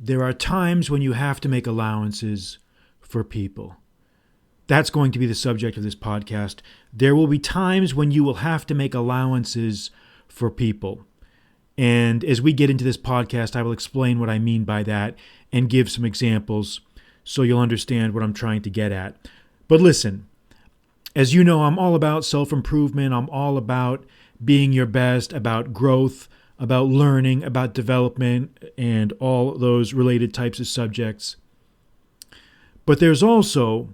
There are times when you have to make allowances for people. That's going to be the subject of this podcast. There will be times when you will have to make allowances for people. And as we get into this podcast, I will explain what I mean by that and give some examples so you'll understand what I'm trying to get at. But listen, as you know, I'm all about self-improvement. I'm all about being your best, about growth, about learning, about development, and all those related types of subjects. But there's also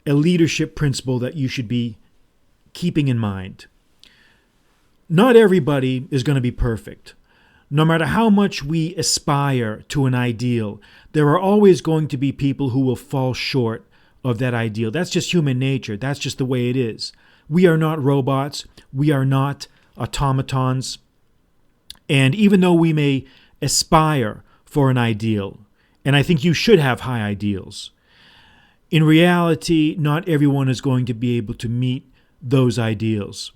a leadership principle that you should be keeping in mind. Not everybody is going to be perfect. No matter how much we aspire to an ideal, there are always going to be people who will fall short of that ideal. That's just human nature. That's just the way it is. We are not robots. We are not automatons. And even though we may aspire for an ideal, and I think you should have high ideals, in reality, not everyone is going to be able to meet those ideals.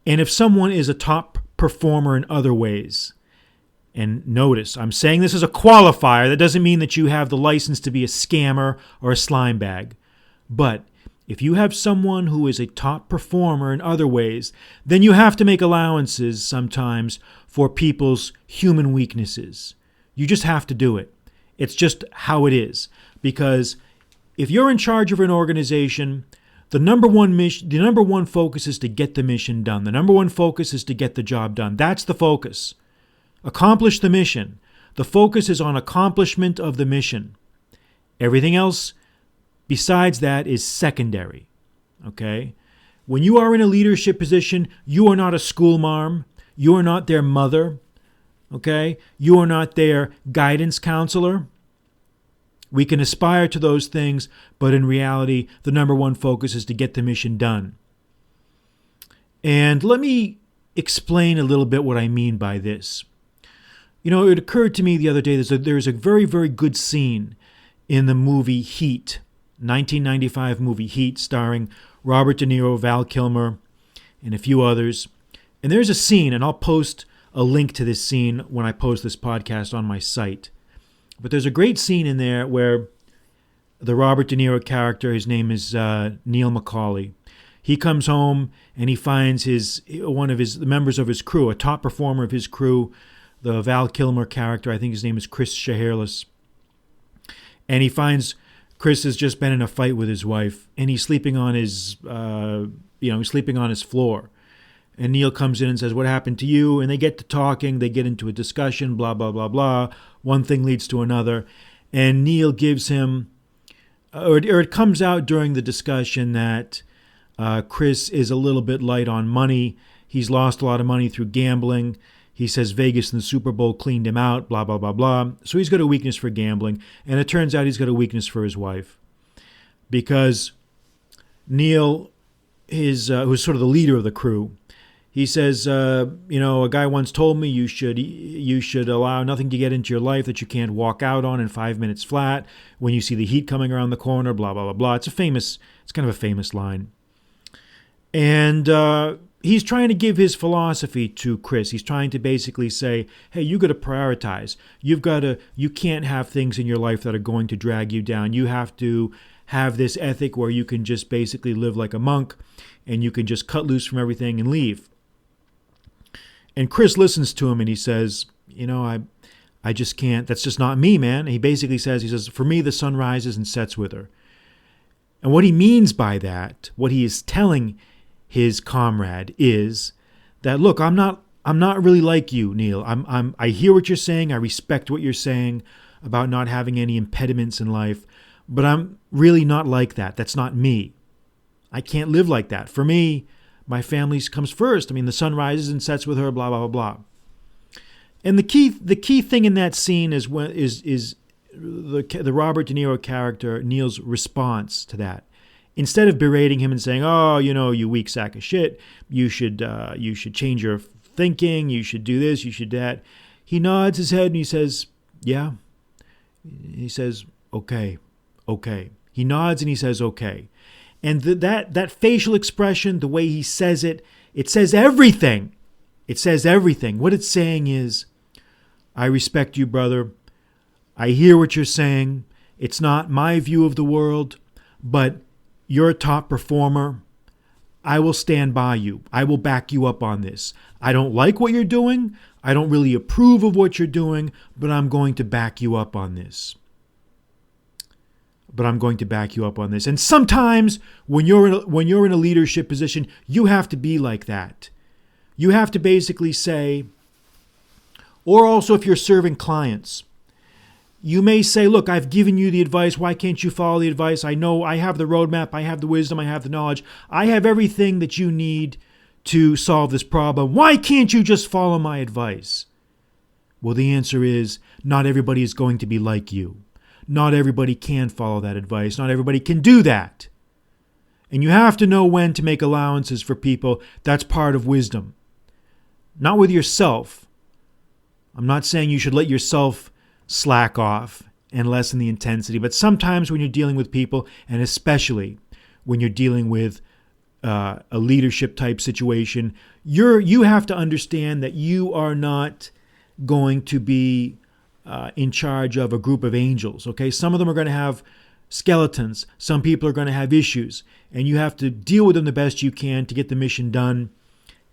And if someone is a top performer in other ways, and notice, I'm saying this as a qualifier, that doesn't mean that you have the license to be a scammer or a slime bag. But if you have someone who is a top performer in other ways, then you have to make allowances sometimes for people's human weaknesses. You just have to do it. It's just how it is. Because if you're in charge of an organization, the number one focus is to get the mission done. The number one focus is to get the job done. That's the focus. Accomplish the mission. The focus is on accomplishment of the mission. Everything else besides that is secondary. Okay? When you are in a leadership position, you are not a school marm. You are not their mother. Okay? You are not their guidance counselor. We can aspire to those things, but in reality, the number one focus is to get the mission done. And let me explain a little bit what I mean by this. You know, it occurred to me the other day, there's a very, very good scene in the movie Heat, 1995 movie Heat, starring Robert De Niro, Val Kilmer, and a few others. And there's a scene, and I'll post a link to this scene when I post this podcast on my site. But there's a great scene in there where the Robert De Niro character, his name is Neil McCauley, he comes home and he finds one of the members of his crew, a top performer of his crew, the Val Kilmer character, I think his name is Chris Shaharless. And he finds Chris has just been in a fight with his wife, and he's sleeping on his floor. And Neil comes in and says, "What happened to you?" And they get to talking. They get into a discussion, blah, blah, blah, blah. One thing leads to another. And Neil gives him, or it comes out during the discussion that Chris is a little bit light on money. He's lost a lot of money through gambling. He says Vegas and the Super Bowl cleaned him out, blah, blah, blah, blah. So he's got a weakness for gambling. And it turns out he's got a weakness for his wife. Because Neil who's sort of the leader of the crew, he says, a guy once told me you should allow nothing to get into your life that you can't walk out on in 5 minutes flat. When you see the heat coming around the corner, blah, blah, blah, blah. It's kind of a famous line. And he's trying to give his philosophy to Chris. He's trying to basically say, hey, you got to prioritize. You can't have things in your life that are going to drag you down. You have to have this ethic where you can just basically live like a monk and you can just cut loose from everything and leave. And Chris listens to him and he says, I just can't. That's just not me, man. He basically says, for me, the sun rises and sets with her. And what he means by that, what he is telling his comrade is that, look, I'm not really like you, Neil. I hear what you're saying. I respect what you're saying about not having any impediments in life, but I'm really not like that. That's not me. I can't live like that. For me, my family comes first. I mean, the sun rises and sets with her, blah, blah, blah, blah. And the key thing in that scene is the Robert De Niro character, Neil's response to that. Instead of berating him and saying, "Oh, you weak sack of shit, you should change your thinking, you should do this, you should that," he nods his head and he says, "Yeah." He says, "Okay." He nods and he says, "Okay." And that facial expression, the way he says it says everything. It says everything. What it's saying is, I respect you, brother. I hear what you're saying. It's not my view of the world, but you're a top performer. I will stand by you. I will back you up on this. I don't like what you're doing. I don't really approve of what you're doing, but I'm going to back you up on this. And sometimes when you're in a leadership position, you have to be like that. You have to basically say, or also if you're serving clients, you may say, look, I've given you the advice. Why can't you follow the advice? I know I have the roadmap. I have the wisdom. I have the knowledge. I have everything that you need to solve this problem. Why can't you just follow my advice? Well, the answer is not everybody is going to be like you. Not everybody can follow that advice. Not everybody can do that. And you have to know when to make allowances for people. That's part of wisdom. Not with yourself. I'm not saying you should let yourself slack off and lessen the intensity, but sometimes when you're dealing with people, and especially when you're dealing with a leadership type situation, you have to understand that you are not going to be in charge of a group of angels. Okay, some of them are going to have skeletons. Some people are going to have issues, and you have to deal with them the best you can to get the mission done,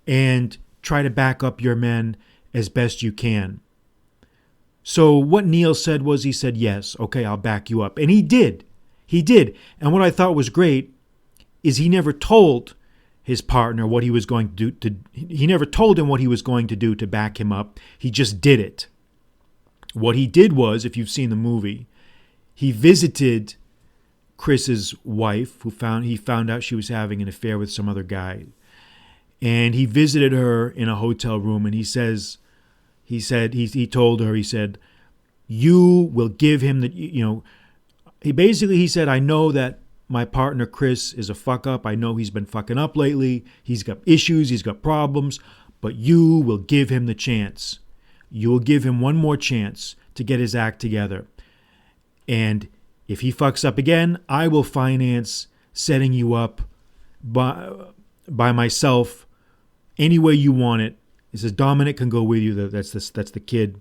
and try to back up your men as best you can. So what Neil said was, he said, yes, okay, I'll back you up. And he did. He did. And what I thought was great is he never told his partner what he was going to do. He never told him what he was going to do to back him up. He just did it. What he did was, if you've seen the movie, he visited Chris's wife, he found out she was having an affair with some other guy. And he visited her in a hotel room, and he told her, he said, you will give him he said, I know that my partner Chris is a fuck up. I know he's been fucking up lately. He's got issues. He's got problems, but you will give him the chance. You will give him one more chance to get his act together. And if he fucks up again, I will finance setting you up by myself any way you want it. He says, Dominic can go with you. That's the kid.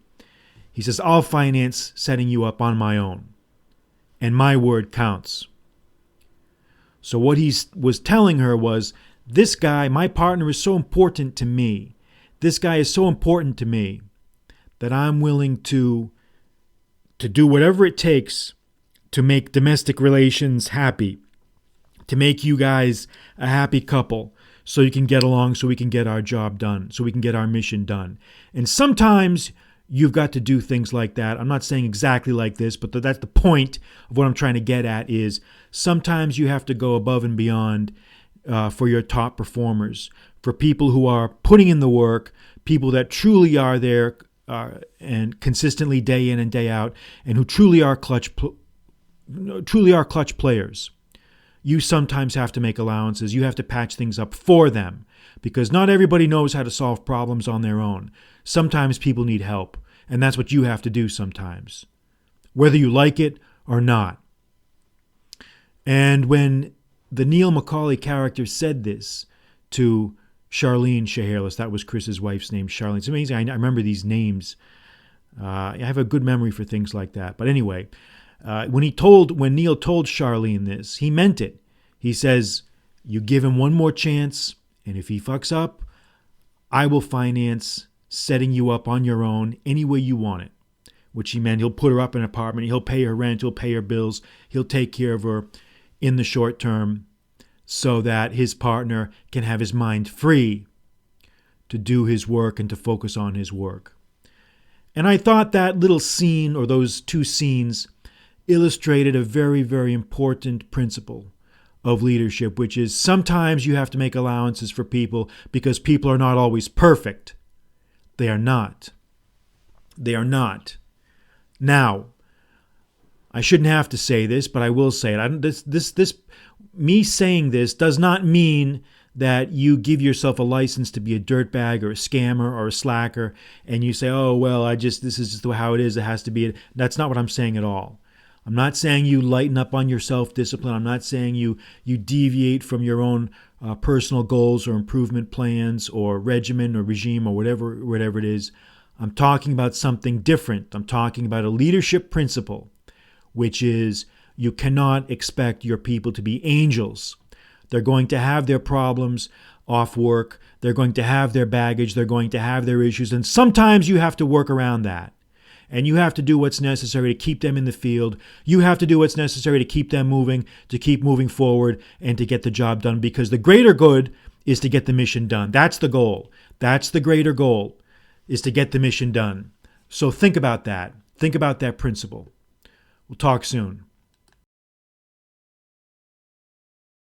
He says, I'll finance setting you up on my own. And my word counts. So what he was telling her was, this guy, my partner, is so important to me. This guy is so important to me that I'm willing to do whatever it takes to make domestic relations happy, to make you guys a happy couple, so you can get along, so we can get our job done, so we can get our mission done. And sometimes you've got to do things like that. I'm not saying exactly like this, but that's the point of what I'm trying to get at is sometimes you have to go above and beyond for your top performers, for people who are putting in the work, people that truly are there and consistently day in and day out, and who truly are clutch players. You sometimes have to make allowances. You have to patch things up for them because not everybody knows how to solve problems on their own. Sometimes people need help, and that's what you have to do sometimes, whether you like it or not. And when the Neil Macaulay character said this to Charlene Shahairless, that was Chris's wife's name, Charlene. It's amazing. I remember these names. I have a good memory for things like that. But anyway, when Neil told Charlene this, he meant it. He says, you give him one more chance, and if he fucks up, I will finance setting you up on your own any way you want it. Which he meant he'll put her up in an apartment, he'll pay her rent, he'll pay her bills, he'll take care of her in the short term so that his partner can have his mind free to do his work and to focus on his work. And I thought that little scene, or those two scenes, illustrated a very, very important principle of leadership, which is sometimes you have to make allowances for people because people are not always perfect. They are not. They are not. Now, I shouldn't have to say this, but I will say it. Me saying this does not mean that you give yourself a license to be a dirtbag or a scammer or a slacker, and you say, oh, well, this is just how it is. It has to be. That's not what I'm saying at all. I'm not saying you lighten up on your self-discipline. I'm not saying you deviate from your own personal goals or improvement plans or regimen or regime or whatever it is. I'm talking about something different. I'm talking about a leadership principle, which is you cannot expect your people to be angels. They're going to have their problems off work. They're going to have their baggage. They're going to have their issues. And sometimes you have to work around that. And you have to do what's necessary to keep them in the field. You have to do what's necessary to keep them moving, to keep moving forward, and to get the job done, because the greater good is to get the mission done. That's the goal. That's the greater goal, is to get the mission done. So think about that. Think about that principle. We'll talk soon.